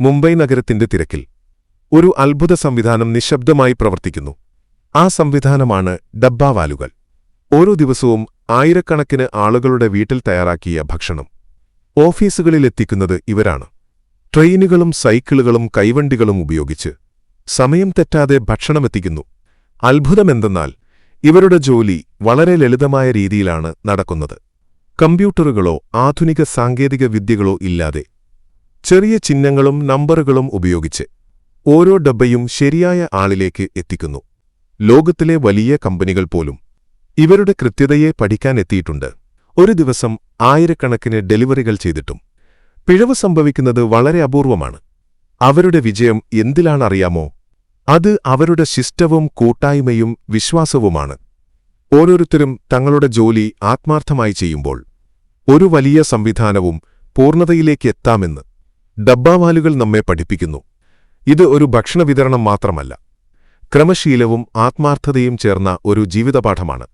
മുംബൈ നഗരത്തിന്റെ തിരക്കിൽ ഒരു അത്ഭുത സംവിധാനം നിശബ്ദമായി പ്രവർത്തിക്കുന്നു. ആ സംവിധാനമാണ് ഡബ്ബാവാലുകൾ. ഓരോ ദിവസവും ആയിരക്കണക്കിന് ആളുകളുടെ വീട്ടിൽ തയ്യാറാക്കിയ ഭക്ഷണം ഓഫീസുകളിലെത്തിക്കുന്നത് ഇവരാണ്. ട്രെയിനുകളും സൈക്കിളുകളും കൈവണ്ടികളും ഉപയോഗിച്ച് സമയം തെറ്റാതെ ഭക്ഷണമെത്തിക്കുന്നു. അത്ഭുതമെന്തെന്നാൽ ഇവരുടെ ജോലി വളരെ ലളിതമായ രീതിയിലാണ് നടക്കുന്നത്. കമ്പ്യൂട്ടറുകളോ ആധുനിക സാങ്കേതിക വിദ്യകളോ ഇല്ലാതെ ചെറിയ ചിഹ്നങ്ങളും നമ്പറുകളും ഉപയോഗിച്ച് ഓരോ ഡബ്ബയും ശരിയായ ആളിലേക്ക് എത്തിക്കുന്നു. ലോകത്തിലെ വലിയ കമ്പനികൾ പോലും ഇവരുടെ കൃത്യതയെ പഠിക്കാനെത്തിയിട്ടുണ്ട്. ഒരു ദിവസം ആയിരക്കണക്കിന് ഡെലിവറികൾ ചെയ്തിട്ടും പിഴവ് സംഭവിക്കുന്നത് വളരെ അപൂർവമാണ്. അവരുടെ വിജയം എന്തിലാണറിയാമോ? അത് അവരുടെ ശിഷ്ടവും കൂട്ടായ്മയും വിശ്വാസവുമാണ്. ഓരോരുത്തരും തങ്ങളുടെ ജോലി ആത്മാർത്ഥമായി ചെയ്യുമ്പോൾ ഒരു വലിയ സംവിധാനവും പൂർണ്ണതയിലേക്ക് എത്താമെന്ന് ഡബ്ബാവാലുകൾ നമ്മെ പഠിപ്പിക്കുന്നു. ഇത് ഒരു ഭക്ഷണ വിതരണം മാത്രമല്ല, ക്രമശീലവും ആത്മാർത്ഥതയും ചേർന്ന ഒരു ജീവിതപാഠമാണ്.